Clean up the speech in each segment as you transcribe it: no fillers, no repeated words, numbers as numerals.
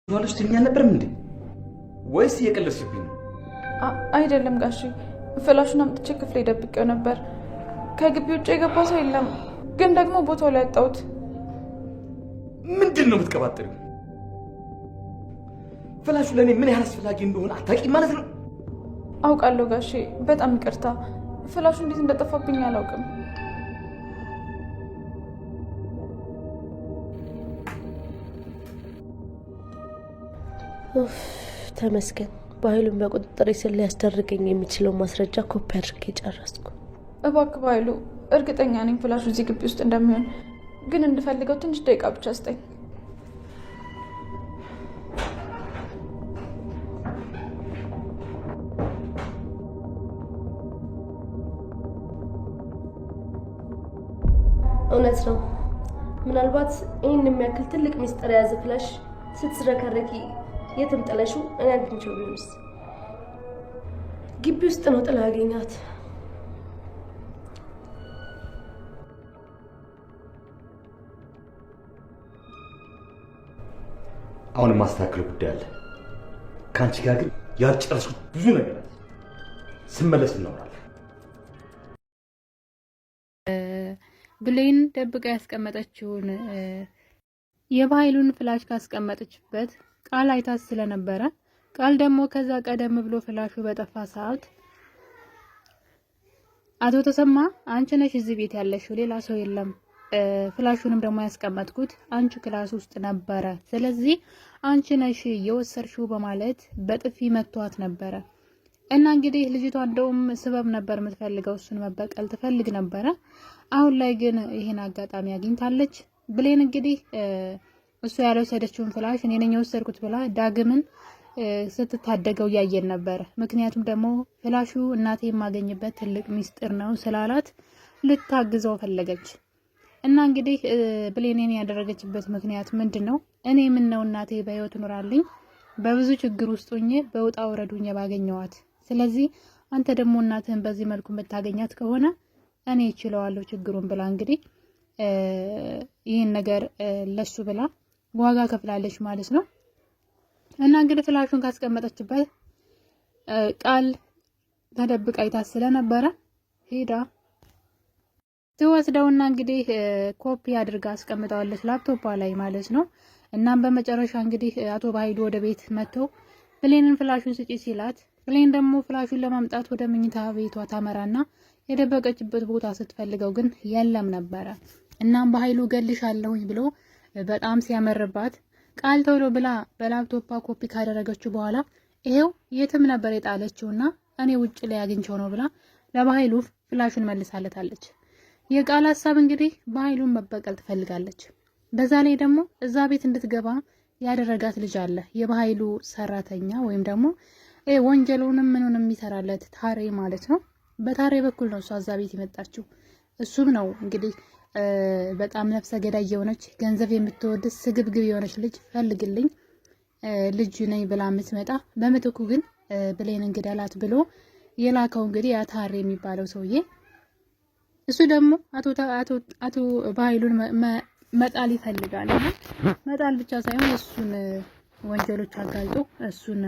ዋለሽ ትኛ ነበርም እንዴ ወይስ እየቀለድሽብኝ ነው? አይደለም ጋሺ፣ ፍላሹን አምጥቼ ክፍሌ ደብቄው ነበር። ከግቢ ውጭ የገባ ሰው የለም፣ ግን ደግሞ ቦታው ላይ አጣሁት። ምንድን ነው የምትቀባጥሪው? ፍላሹ ለእኔ ምን ያህል አስፈላጊ እንደሆነ አታውቂም ማለት ነው? አውቃለሁ ጋሺ፣ በጣም ይቅርታ። ፍላሹ እንዴት እንደጠፋብኝ አላውቅም። ተመስገን፣ በኃይሉን በቁጥጥር ስር ሊያስደርገኝ የሚችለው ማስረጃ ኮፒ አድርጌ ጨረስኩ። እባክህ በኃይሉ፣ እርግጠኛ ነኝ ፍላሹ እዚህ ግቢ ውስጥ እንደሚሆን፣ ግን እንድፈልገው ትንሽ ደቂቃ ብቻ ስጠኝ። እውነት ነው። ምናልባት ይህን የሚያክል ትልቅ ሚስጥር የያዘ ፍላሽ ስትዝረከረኪ የትም ጥለሽው እኔ አግኝቼው ቢሆንስ? ግቢ ውስጥ ነው ጥላ ያገኛት። አሁን ማስተካከል ጉዳይ አለ። ከአንቺ ጋር ግን ያልጨረስኩት ብዙ ነገር አለ። ስመለስ እናወራለን። ብሌን ደብቃ ያስቀመጠችውን የበኃይሉን ፍላሽ ካስቀመጠችበት ቃል አይታት ስለነበረ ቃል ደግሞ ከዛ ቀደም ብሎ ፍላሹ በጠፋ ሰዓት አቶ ተሰማ አንቺ ነሽ እዚህ ቤት ያለሽው፣ ሌላ ሰው የለም፣ ፍላሹንም ደግሞ ያስቀመጥኩት አንቺ ክላስ ውስጥ ነበረ፣ ስለዚህ አንቺ ነሽ የወሰድሽው በማለት በጥፊ መቷት ነበረ። እና እንግዲህ ልጅቷ እንደውም ስበብ ነበር የምትፈልገው፣ እሱን መበቀል ትፈልግ ነበረ። አሁን ላይ ግን ይሄን አጋጣሚ አግኝታለች። ብሌን እንግዲህ እሱ ያልወሰደችውን ፍላሽ እኔ ነኝ የወሰድኩት ብላ ዳግምን ስትታደገው ያየን ነበር። ምክንያቱም ደግሞ ፍላሹ እናቴ የማገኝበት ትልቅ ሚስጥር ነው ስላላት ልታግዘው ፈለገች። እና እንግዲህ ብሌንን ያደረገችበት ምክንያት ምንድን ነው? እኔ ምን ነው እናቴ በህይወት ኖራልኝ በብዙ ችግር ውስጥ ሆኜ በውጣ ወረዱኝ ባገኘዋት፣ ስለዚህ አንተ ደግሞ እናትህን በዚህ መልኩ የምታገኛት ከሆነ እኔ እችለዋለሁ ችግሩን ብላ እንግዲህ ይህን ነገር ለሱ ብላ ዋጋ ከፍላለች ማለት ነው። እና እንግዲህ ፍላሹን ካስቀመጠችበት ቃል ተደብቃ አይታ ስለነበረ ሄዳ ትወስደውና እንግዲህ ኮፒ አድርጋ አስቀምጠዋለች ላፕቶፓ ላይ ማለት ነው። እናም በመጨረሻ እንግዲህ አቶ በኃይሉ ወደ ቤት መጥተው ብሌንን ፍላሹን ስጪ ሲላት ብሌን ደግሞ ፍላሹን ለማምጣት ወደ መኝታ ቤቷ ታመራና የደበቀችበት ቦታ ስትፈልገው ግን የለም ነበረ። እናም በኃይሉ ገልሻለሁኝ ብሎ በጣም ሲያመርባት ቃል ቶሎ ብላ በላፕቶፓ ኮፒ ካደረገችው በኋላ ይሄው የትም ነበር የጣለችውና እኔ ውጭ ላይ አግኝቼው ነው ብላ ለበኃይሉ ፍላሹን መልሳለታለች። የቃል ሀሳብ እንግዲህ በኃይሉን መበቀል ትፈልጋለች። በዛ ላይ ደግሞ እዛ ቤት እንድትገባ ያደረጋት ልጅ አለ፣ የበኃይሉ ሰራተኛ ወይም ደግሞ ወንጀሉንም ምኑንም የሚሰራለት ታሬ ማለት ነው። በታሬ በኩል ነው እሷ እዛ ቤት የመጣችው። እሱም ነው እንግዲህ በጣም ነፍሰ ገዳይ የሆነች ገንዘብ የምትወድ ስግብግብ የሆነች ልጅ ፈልግልኝ ልጅ ነኝ ብላ የምትመጣ፣ በምትኩ ግን ብሌን እንግደላት ብሎ የላከው እንግዲህ ያ ታሬ የሚባለው ሰውዬ። እሱ ደግሞ አቶ በኃይሉን መጣል ይፈልጋል። መጣል ብቻ ሳይሆን እሱን ወንጀሎች አጋልጦ እሱን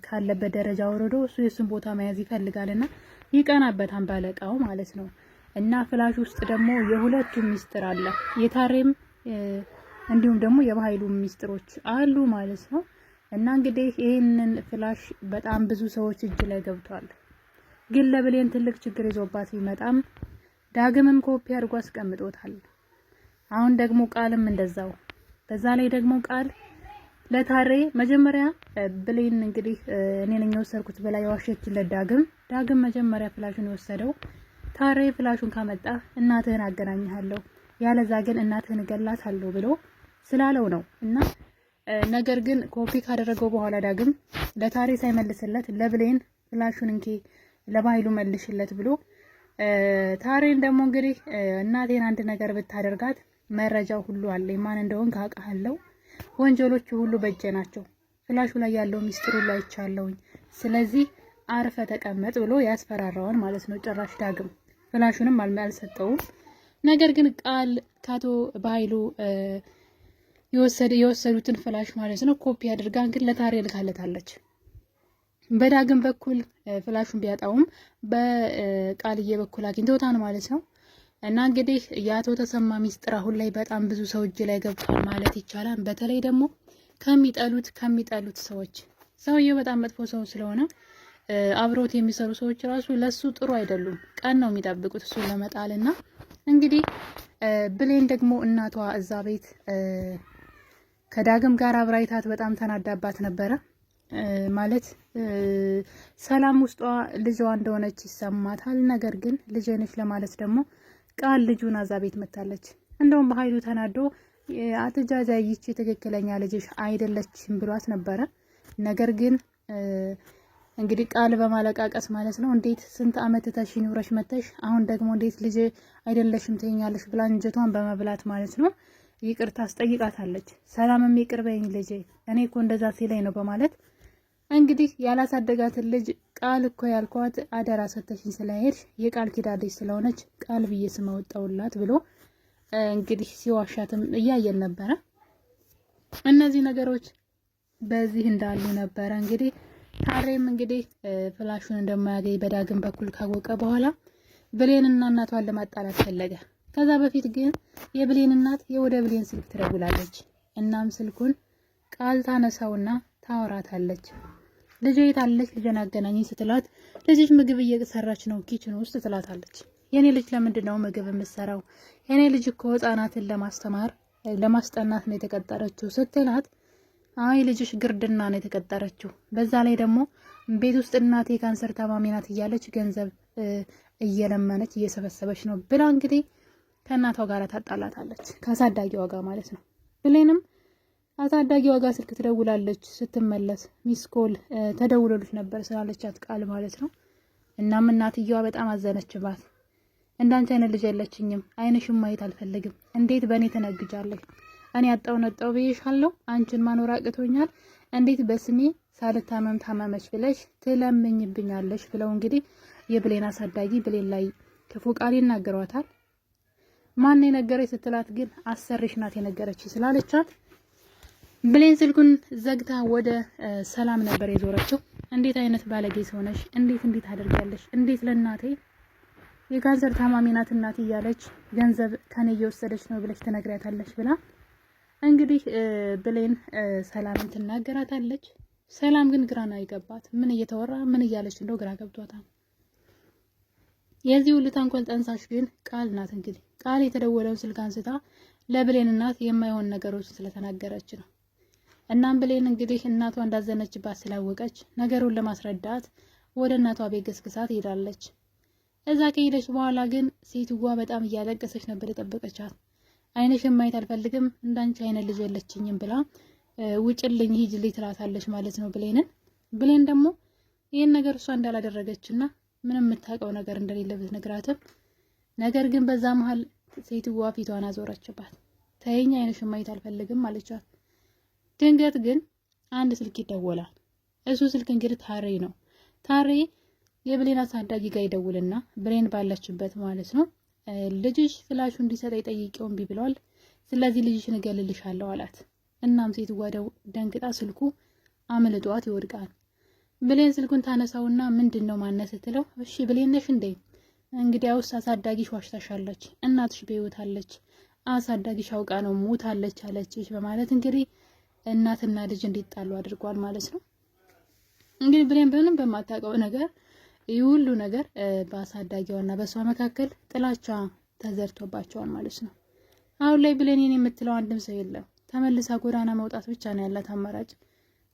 ካለበት ደረጃ ወርዶ እሱ የሱን ቦታ መያዝ ይፈልጋልና ይቀናበታል ባለቃው ማለት ነው። እና ፍላሽ ውስጥ ደግሞ የሁለቱም ሚስጥር አለ፣ የታሬም እንዲሁም ደግሞ የበኃይሉ ሚስጥሮች አሉ ማለት ነው። እና እንግዲህ ይህንን ፍላሽ በጣም ብዙ ሰዎች እጅ ላይ ገብቷል። ግን ለብሌን ትልቅ ችግር ይዞባት ቢመጣም ዳግምም ኮፒ አድርጎ አስቀምጦታል። አሁን ደግሞ ቃልም እንደዛው። በዛ ላይ ደግሞ ቃል ለታሬ መጀመሪያ ብሌን እንግዲህ እኔ ነኝ የወሰድኩት ብላ የዋሸችለት ዳግም መጀመሪያ ፍላሹን የወሰደው ታሬ ፍላሹን ካመጣ እናትህን አገናኝሃለሁ፣ ያለዛ ግን እናትህን እገላታለሁ ብሎ ስላለው ነው። እና ነገር ግን ኮፒ ካደረገው በኋላ ዳግም ለታሬ ሳይመልስለት ለብሌን ፍላሹን እንኪ ለበኃይሉ መልሽለት ብሎ ታሬን ደግሞ እንግዲህ እናቴን አንድ ነገር ብታደርጋት መረጃው ሁሉ አለኝ፣ ማን እንደሆን ካውቃለሁ፣ ወንጀሎቹ ሁሉ በእጄ ናቸው፣ ፍላሹ ላይ ያለው ሚስጥሩ ላይ አይቻለሁኝ፣ ስለዚህ አርፈ ተቀመጥ ብሎ ያስፈራራዋል ማለት ነው። ጭራሽ ዳግም ፍላሹንም አልሰጠውም። ነገር ግን ቃል ካቶ በኃይሉ የወሰዱትን ፍላሽ ማለት ነው ኮፒ አድርጋ ግን ለታሬ ልካለታለች። በዳግም በኩል ፍላሹን ቢያጣውም በቃልዬ በኩል አግኝተውታል ማለት ነው። እና እንግዲህ የአቶ ተሰማ ሚስጥር አሁን ላይ በጣም ብዙ ሰው እጅ ላይ ገብቷል ማለት ይቻላል። በተለይ ደግሞ ከሚጠሉት ሰዎች ሰውየው በጣም መጥፎ ሰው ስለሆነ አብሮት የሚሰሩ ሰዎች ራሱ ለሱ ጥሩ አይደሉም። ቀን ነው የሚጠብቁት እሱን ለመጣል። እና እንግዲህ ብሌን ደግሞ እናቷ እዛ ቤት ከዳግም ጋር አብራይታት በጣም ተናዳባት ነበረ። ማለት ሰላም ውስጧ ልጇ እንደሆነች ይሰማታል። ነገር ግን ልጄ ነች ለማለት ደግሞ ቃል ልጁን አዛ ቤት መታለች። እንደውም በኃይሉ ተናዶ አትጃጃይ ይቺ ትክክለኛ ልጅሽ አይደለችም ብሏት ነበረ። ነገር ግን እንግዲህ ቃል በማለቃቀስ ማለት ነው እንዴት ስንት አመት ተሽ ኑረሽ መተሽ አሁን ደግሞ እንዴት ልጅ አይደለሽም ትኛለሽ ብላ እንጀቷን በመብላት ማለት ነው ይቅርታ አስጠይቃታለች። ሰላምም ይቅር በይኝ ልጄ እኔ እኮ እንደዛ ሲለኝ ነው በማለት እንግዲህ ያላሳደጋትን ልጅ ቃል እኮ ያልኳት አደራ ሰተሽኝ ስለሄድሽ የቃል ኪዳን ልጅ ስለሆነች ቃል ብዬ ስም አወጣሁላት ብሎ እንግዲህ ሲዋሻትም እያየን ነበረ። እነዚህ ነገሮች በዚህ እንዳሉ ነበረ። እንግዲህ ታሬም እንግዲህ ፍላሹን እንደማያገኝ በዳግም በኩል ካወቀ በኋላ ብሌንና እናቷን ለማጣላት ፈለገ። ከዛ በፊት ግን የብሌን እናት የወደ ብሌን ስልክ ትደውላለች። እናም ስልኩን ቃል ታነሳውና ታወራታለች። ልጅ የታለች ልጅን አገናኘኝ ስትላት ልጅሽ ምግብ እየሰራች ነው ኪችን ውስጥ ትላታለች። የኔ ልጅ ለምንድን ነው ምግብ የምትሰራው? የኔ ልጅ እኮ ህጻናትን ለማስጠናት ነው የተቀጠረችው ስትላት አይ ልጅሽ ግርድና ነው የተቀጠረችው፣ በዛ ላይ ደግሞ ቤት ውስጥ እናቴ ካንሰር ታማሚ ናት እያለች ገንዘብ እየለመነች እየሰበሰበች ነው ብላ እንግዲህ ከእናቷ ጋር ታጣላታለች፣ ከአሳዳጊዋ ጋር ማለት ነው። ብሌንም አሳዳጊዋ ጋር ስልክ ትደውላለች። ስትመለስ ሚስኮል ተደውሎልሽ ነበር ስላለቻት ቃል ማለት ነው። እናም እናትየዋ በጣም አዘነችባት። እንዳንቺ አይነት ልጅ የለችኝም፣ አይንሽም ማየት አልፈልግም፣ እንዴት በእኔ ትነግጃለሽ? እኔ ያጣው ነጣው ብዬሻለሁ፣ አንቺን ማኖር አቅቶኛል፣ እንዴት በስሜ ሳልታመም ታመመች ብለሽ ትለምኝብኛለሽ? ብለው እንግዲህ የብሌን አሳዳጊ ብሌን ላይ ክፉ ቃል ይናገሯታል። ማን የነገረች ስትላት ግን አሰሪሽ ናት የነገረች ስላለቻት ብሌን ስልኩን ዘግታ ወደ ሰላም ነበር የዞረችው። እንዴት አይነት ባለጌ ሰውነሽ? እንዴት አደርጋለሽ? እንዴት ለእናቴ የካንሰር ታማሚ ናት እናቴ እያለች ገንዘብ ከኔ እየወሰደች ነው ብለሽ ትነግሪያታለሽ ብላ እንግዲህ ብሌን ሰላምን ትናገራታለች። ሰላም ግን ግራ ነው የገባት። ምን እየተወራ ምን እያለች እንደው ግራ ገብቷታል። የዚህ ሁሉ ተንኮል ጠንሳሽ ግን ቃል ናት። እንግዲህ ቃል የተደወለውን ስልክ አንስታ ለብሌን እናት የማይሆን ነገሮችን ስለተናገረች ነው። እናም ብሌን እንግዲህ እናቷ እንዳዘነችባት ስላወቀች ነገሩን ለማስረዳት ወደ እናቷ ቤት ገስግሳ ትሄዳለች። እዛ ከሄደች በኋላ ግን ሴትዋ በጣም እያለቀሰች ነበር የጠበቀቻት። አይንሽን ማየት አልፈልግም፣ እንዳንቺ አይነት ልጅ የለችኝም ብላ ውጭልኝ ሂጅልኝ ትላታለች ማለት ነው ብሌንን። ብሌን ደግሞ ይህን ነገር እሷ እንዳላደረገችና ምንም የምታውቀው ነገር እንደሌለ ብትነግራትም ነገር ግን በዛ መሀል ሴትዋ ፊቷን አዞረችባት። ተይኝ አይንሽን ማየት አልፈልግም አለቻት። ድንገት ግን አንድ ስልክ ይደወላል። እሱ ስልክ እንግዲህ ታሬ ነው። ታሬ የብሌን አሳዳጊ ጋር ይደውልና ብሌን ባለችበት ማለት ነው ልጅሽ ፍላሹ እንዲሰጠኝ ጠይቄው እምቢ ብሏል፣ ስለዚህ ልጅሽን እገልልሻለሁ አላት። እናም ሴትዋ ደንግጣ ስልኩ አምልጧት ይወድቃል። ብሌን ስልኩን ታነሳውና ምንድነው ማነስ ስትለው እሺ ብሌን ነሽ እንዴ? እንግዲያውስ አሳዳጊሽ ዋሽታሻለች፣ እናትሽ በህይወት አለች፣ አሳዳጊሽ አውቃ ነው ሞታለች አለችሽ በማለት እንግዲህ እናትና ልጅ እንዲጣሉ አድርጓል ማለት ነው። እንግዲህ ብሌን ምንም በማታውቀው ነገር ይህ ሁሉ ነገር በአሳዳጊዋና በእሷ መካከል ጥላቻ ተዘርቶባቸዋል ማለት ነው። አሁን ላይ ብሌን የምትለው አንድም ሰው የለም። ተመልሳ ጎዳና መውጣት ብቻ ነው ያላት አማራጭ።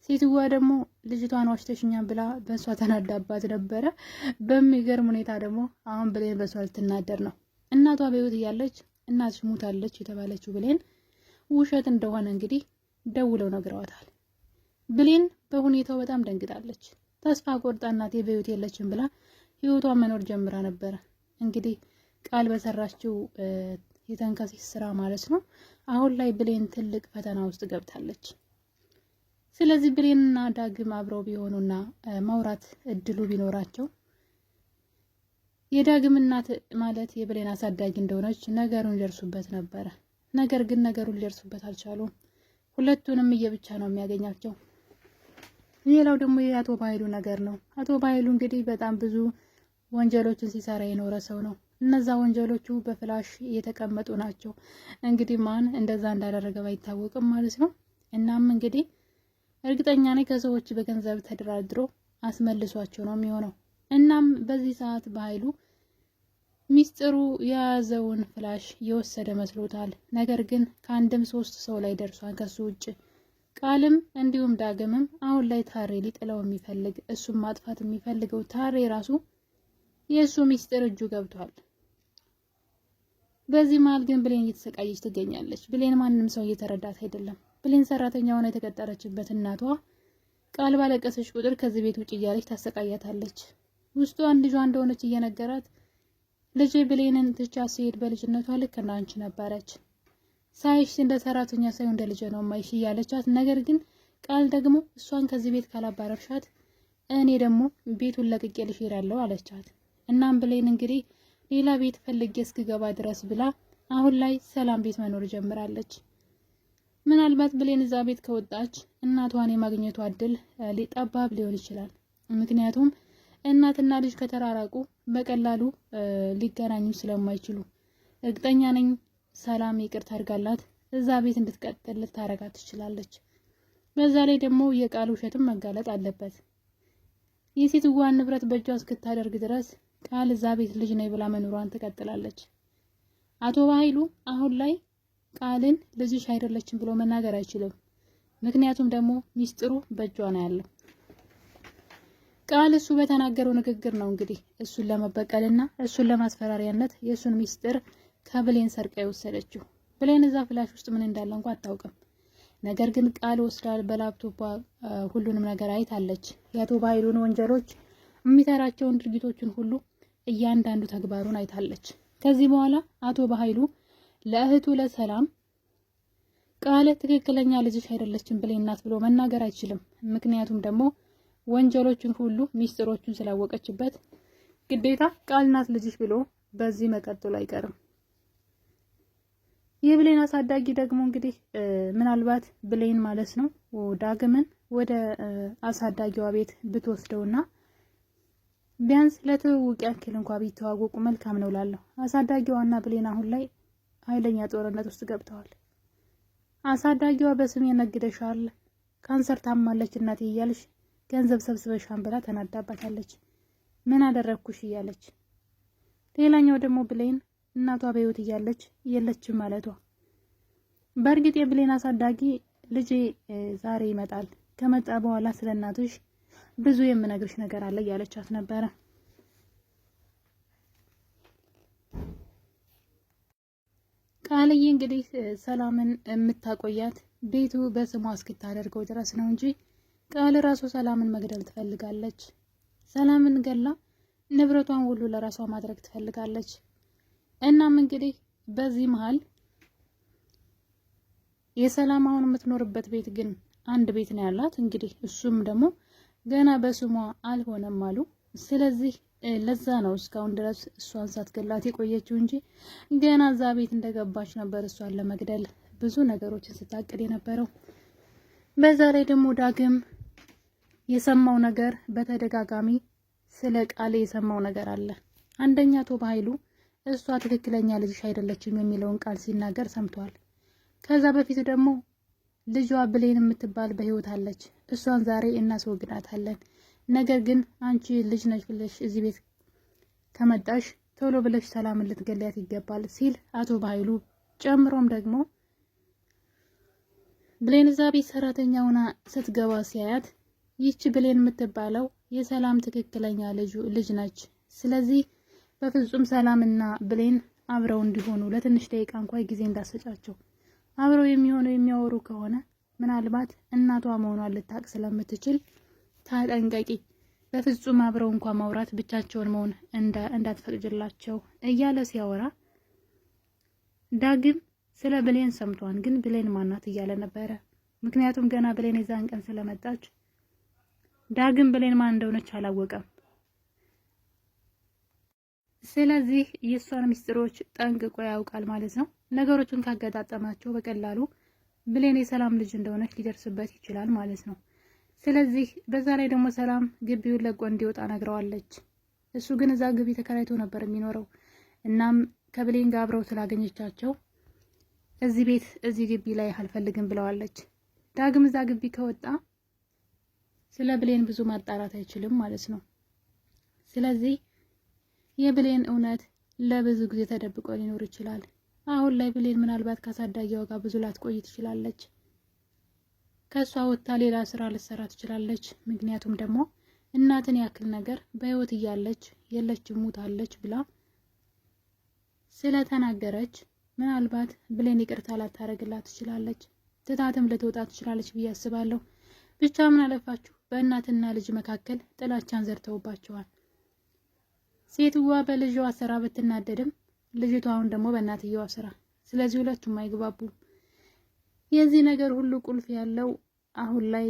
ሴትዋ ደግሞ ልጅቷን ዋሽተሽኛል ብላ በእሷ ተናዳባት ነበረ። በሚገርም ሁኔታ ደግሞ አሁን ብሌን በእሷ ልትናደር ነው። እናቷ በህይወት እያለች እናትሽ ሞታለች የተባለችው ብሌን ውሸት እንደሆነ እንግዲህ ደውለው ነግረዋታል። ብሌን በሁኔታው በጣም ደንግጣለች። ተስፋ ቆርጣ እናቴ በህይወት የለችም ብላ ህይወቷን መኖር ጀምራ ነበረ። እንግዲህ ቃል በሰራችው የተንከሲስ ስራ ማለት ነው አሁን ላይ ብሌን ትልቅ ፈተና ውስጥ ገብታለች። ስለዚህ ብሌንና ዳግም አብረው ቢሆኑና ማውራት እድሉ ቢኖራቸው የዳግም እናት ማለት የብሌን አሳዳጊ እንደሆነች ነገሩን ሊደርሱበት ነበረ። ነገር ግን ነገሩን ሊደርሱበት አልቻሉም። ሁለቱንም እየብቻ ነው የሚያገኛቸው። ሌላው ደግሞ የአቶ ባይሉ ነገር ነው። አቶ ባይሉ እንግዲህ በጣም ብዙ ወንጀሎችን ሲሰራ የኖረ ሰው ነው። እነዛ ወንጀሎቹ በፍላሽ የተቀመጡ ናቸው። እንግዲህ ማን እንደዛ እንዳደረገ ባይታወቅም ማለት ነው። እናም እንግዲህ እርግጠኛ ነኝ ከሰዎች በገንዘብ ተደራድሮ አስመልሷቸው ነው የሚሆነው። እናም በዚህ ሰዓት በኃይሉ ሚስጥሩ የያዘውን ፍላሽ የወሰደ መስሎታል። ነገር ግን ከአንድም 3 ሰው ላይ ደርሷል ከሱ ውጭ። ቃልም እንዲሁም ዳግምም አሁን ላይ ታሬ ሊጥለው የሚፈልግ እሱም ማጥፋት የሚፈልገው ታሬ ራሱ የእሱ ሚስጥር እጁ ገብቷል። በዚህ መሀል ግን ብሌን እየተሰቃየች ትገኛለች። ብሌን ማንም ሰው እየተረዳት አይደለም። ብሌን ሰራተኛ ሆና የተቀጠረችበት እናቷ ቃል ባለቀሰች ቁጥር ከዚህ ቤት ውጭ እያለች ታሰቃያታለች። ውስጧን ልጇ እንደሆነች እየነገራት ልጅ ብሌንን ትቻ ሲሄድ በልጅነቷ ልክ እና አንቺ ነበረች፣ ሳይሽ እንደ ሰራተኛ ሳይሆን እንደ ልጅ ነው ማይሽ እያለቻት፣ ነገር ግን ቃል ደግሞ እሷን ከዚህ ቤት ካላባረርሻት እኔ ደግሞ ቤቱን ለቅቄልሽ እሄዳለሁ አለቻት። እናም ብሌን እንግዲህ ሌላ ቤት ፈልጌ እስክገባ ድረስ ብላ አሁን ላይ ሰላም ቤት መኖር ጀምራለች። ምናልባት ብሌን እዛ ቤት ከወጣች እናቷን የማግኘቷ እድል ጠባብ ሊሆን ይችላል። ምክንያቱም እናትና ልጅ ከተራራቁ በቀላሉ ሊገናኙ ስለማይችሉ እርግጠኛ ነኝ ሰላም ይቅርታ አድርጋላት እዛ ቤት እንድትቀጥል ልታረጋት ትችላለች። በዛ ላይ ደግሞ የቃል ውሸትም መጋለጥ አለበት። የሴትዋን ንብረት በእጇ እስክታደርግ ድረስ ቃል እዛ ቤት ልጅ ነኝ ብላ መኖሯን ትቀጥላለች። አቶ ባይሉ አሁን ላይ ቃልን ልጅሽ አይደለችም ብሎ መናገር አይችልም። ምክንያቱም ደግሞ ሚስጥሩ በእጇ ነው ያለው። ቃል እሱ በተናገረው ንግግር ነው እንግዲህ እሱን ለመበቀልና እሱን ለማስፈራሪያነት የእሱን ሚስጥር ከብሌን ሰርቃ የወሰደችው። ብሌን እዛ ፍላሽ ውስጥ ምን እንዳለ እንኳን አታውቅም። ነገር ግን ቃል ወስዳል በላፕቶፕ ሁሉንም ነገር አይታለች። የአቶ ባይሉን ወንጀሎች የሚሰራቸውን ድርጊቶችን ሁሉ እያንዳንዱ ተግባሩን አይታለች። ከዚህ በኋላ አቶ ባይሉ ለእህቱ ለሰላም ቃል ትክክለኛ ልጅሽ አይደለችም ብሌን ናት ብሎ መናገር አይችልም። ምክንያቱም ደግሞ ወንጀሎችን ሁሉ ሚስጥሮቹን ስላወቀችበት ግዴታ ቃል ናት ልጅሽ ብሎ በዚህ መቀጠሉ አይቀርም። የብሌን አሳዳጊ ደግሞ እንግዲህ ምናልባት ብሌን ማለት ነው ዳግምን ወደ አሳዳጊዋ ቤት ብትወስደውና ቢያንስ ለትውውቅ ያክል እንኳን ቢተዋወቁ መልካም ነው ላለሁ። አሳዳጊዋና ብሌን አሁን ላይ ኃይለኛ ጦርነት ውስጥ ገብተዋል። አሳዳጊዋ በስም የነግደሻል፣ ካንሰር ታማለች እናቴ እያለች ገንዘብ ሰብስበሻን ብላ ተናዳባታለች። ምን አደረግኩሽ እያለች። ሌላኛው ደግሞ ብሌን እናቷ በህይወት እያለች የለችም ማለቷ። በእርግጥ የብሌን አሳዳጊ ልጄ ዛሬ ይመጣል፣ ከመጣ በኋላ ስለ እናትሽ ብዙ የምነግርሽ ነገር አለ እያለቻት ነበረ። ቃልዬ እንግዲህ ሰላምን የምታቆያት ቤቱ በስሟ እስክታደርገው ድረስ ነው እንጂ ቃል ራሱ ሰላምን መግደል ትፈልጋለች። ሰላምን ገላ ንብረቷን ሁሉ ለራሷ ማድረግ ትፈልጋለች። እናም እንግዲህ በዚህ መሃል የሰላም አሁን የምትኖርበት ቤት ግን አንድ ቤት ነው ያላት። እንግዲህ እሱም ደግሞ ገና በስሟ አልሆነም አሉ። ስለዚህ ለዛ ነው እስካሁን ድረስ እሷን ሳትገላት የቆየችው እንጂ ገና እዛ ቤት እንደገባች ነበር እሷን ለመግደል ብዙ ነገሮችን ስታቅድ የነበረው። በዛ ላይ ደግሞ ዳግም የሰማው ነገር በተደጋጋሚ ስለ ቃል የሰማው ነገር አለ። አንደኛ አቶ ባይሉ እሷ ትክክለኛ ልጅሽ አይደለችም የሚለውን ቃል ሲናገር ሰምቷል። ከዛ በፊት ደግሞ ልጇ ብሌን የምትባል በህይወት አለች፣ እሷን ዛሬ እናስወግዳታለን፣ ነገር ግን አንቺ ልጅ ነሽ ብለሽ እዚህ ቤት ከመጣሽ ቶሎ ብለሽ ሰላምን ልትገሊያት ይገባል ሲል አቶ ባይሉ ጨምሮም ደግሞ ብሌን እዛ ቤት ሰራተኛ ሆና ስትገባ ሲያያት ይቺ ብሌን የምትባለው የሰላም ትክክለኛ ልጅ ነች። ስለዚህ በፍጹም ሰላምና ብሌን አብረው እንዲሆኑ ለትንሽ ደቂቃ እንኳን ጊዜ እንዳሰጫቸው፣ አብረው የሚያወሩ ከሆነ ምናልባት እናቷ መሆኗን ልታቅ ስለምትችል ታጠንቀቂ፣ በፍጹም አብረው እንኳን ማውራት ብቻቸውን መሆን እንዳትፈቅጅላቸው እያለ ሲያወራ ዳግም ስለ ብሌን ሰምቷን፣ ግን ብሌን ማናት እያለ ነበረ። ምክንያቱም ገና ብሌን የዛን ቀን ስለመጣች ዳግም ብሌን ማን እንደሆነች አላወቀም። ስለዚህ የእሷን ሚስጥሮች ጠንቅቆ ያውቃል ማለት ነው። ነገሮችን ካገጣጠማቸው በቀላሉ ብሌን የሰላም ልጅ እንደሆነች ሊደርስበት ይችላል ማለት ነው። ስለዚህ በዛ ላይ ደግሞ ሰላም ግቢውን ለቆ እንዲወጣ ነግረዋለች። እሱ ግን እዛ ግቢ ተከራይቶ ነበር የሚኖረው። እናም ከብሌን ጋር አብረው ስላገኘቻቸው እዚህ ቤት እዚህ ግቢ ላይ አልፈልግም ብለዋለች። ዳግም እዛ ግቢ ከወጣ ስለ ብሌን ብዙ ማጣራት አይችልም ማለት ነው። ስለዚህ የብሌን እውነት ለብዙ ጊዜ ተደብቆ ሊኖር ይችላል። አሁን ላይ ብሌን ምናልባት ካሳዳጊዋ ጋር ብዙ ላትቆይ ትችላለች። ከሷ ወጥታ ሌላ ስራ ልትሰራ ትችላለች። ምክንያቱም ደግሞ እናትን ያክል ነገር በህይወት እያለች የለችም ሞታለች ብላ ስለተናገረች ምናልባት ብሌን ይቅርታ ላታረግላት ትችላለች። ትታትም ልትወጣ ትችላለች ብዬ አስባለሁ። ብቻ ምን አለፋችሁ በእናትና ልጅ መካከል ጥላቻን ዘርተውባቸዋል። ሴትዋ በልጅዋ ስራ ብትናደድም ልጅቷ አሁን ደግሞ በእናትየዋ ስራ። ስለዚህ ሁለቱም አይግባቡም። የዚህ ነገር ሁሉ ቁልፍ ያለው አሁን ላይ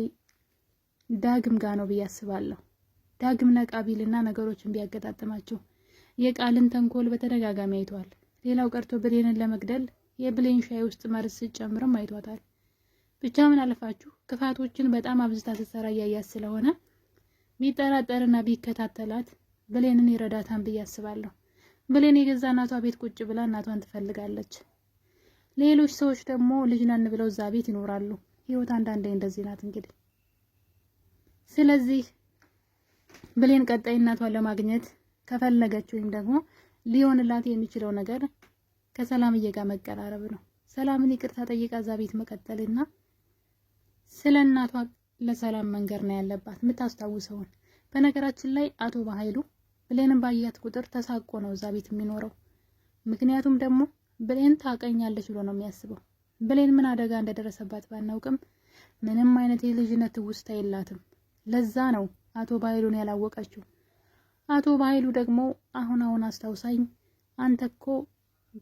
ዳግም ጋር ነው ብዬ አስባለሁ። ዳግም ነቃ ቢልና ነገሮችን ቢያገጣጥማቸው የቃልን ተንኮል በተደጋጋሚ አይቷል። ሌላው ቀርቶ ብሌንን ለመግደል የብሌን ሻይ ውስጥ መርዝ ጨምረም አይቷታል። ብቻ ምን አለፋችሁ ክፋቶችን በጣም አብዝታ ስትሰራ እያያት ስለሆነ ቢጠራጠርና ቢከታተላት ብሌንን ይረዳታን ብዬ አስባለሁ። ብሌን የገዛ እናቷ ቤት ቁጭ ብላ እናቷን ትፈልጋለች። ሌሎች ሰዎች ደግሞ ልጅ ነን ብለው እዛ ቤት ይኖራሉ። ህይወት አንዳንዴ እንደዚህ ናት እንግዲህ። ስለዚህ ብሌን ቀጣይ እናቷን ለማግኘት ከፈለገች ወይም ደግሞ ሊሆንላት የሚችለው ነገር ከሰላምዬ ጋር መቀራረብ ነው። ሰላምን ይቅርታ ጠይቃ እዛ ቤት መቀጠልና ስለ እናቷ ለሰላም መንገር ነው ያለባት የምታስታውሰውን። በነገራችን ላይ አቶ በኃይሉ ብሌንን ባያት ቁጥር ተሳቆ ነው እዛ ቤት የሚኖረው። ምክንያቱም ደግሞ ብሌን ታቀኛለች ብሎ ነው የሚያስበው። ብሌን ምን አደጋ እንደደረሰባት ባናውቅም ምንም አይነት የልጅነት ውስጥ የላትም። ለዛ ነው አቶ በኃይሉን ያላወቀችው። አቶ በኃይሉ ደግሞ አሁን አስታውሳኝ አንተ እኮ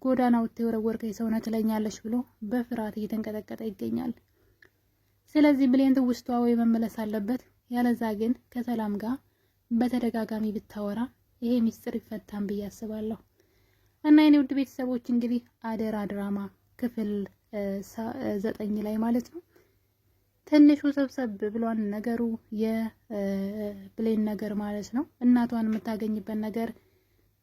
ጎዳና ወጥተህ የወረወርከኝ ሰው ነህ ትለኛለች ብሎ በፍርሃት እየተንቀጠቀጠ ይገኛል። ስለዚህ ብሌን ትውስቷ ወይ መመለስ አለበት፣ ያለዛ ግን ከሰላም ጋር በተደጋጋሚ ብታወራ ይሄ ሚስጥር ይፈታን ብዬ አስባለሁ። እና የኔ ውድ ቤተሰቦች እንግዲህ አደራ ድራማ ክፍል 9 ላይ ማለት ነው ትንሹ ሰብሰብ ብሏን ነገሩ የብሌን ነገር ማለት ነው። እናቷን የምታገኝበት ነገር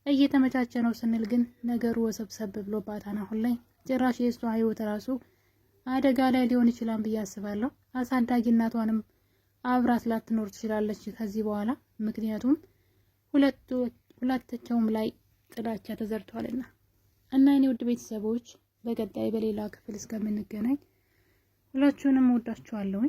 እየተመቻቸ ነው ስንል ግን ነገሩ ወሰብሰብ ብሎባታል። አሁን ላይ ጭራሽ የእሷ ህይወት ራሱ አደጋ ላይ ሊሆን ይችላል ብዬ አስባለሁ። አሳዳጊ እናቷንም አብራት ላትኖር ትችላለች ከዚህ በኋላ። ምክንያቱም ሁለታቸውም ላይ ጥላቻ ተዘርቷልና። እና የኔ ውድ ቤተሰቦች በቀጣይ በሌላ ክፍል እስከምንገናኝ ሁላችሁንም ወዳችኋለሁ።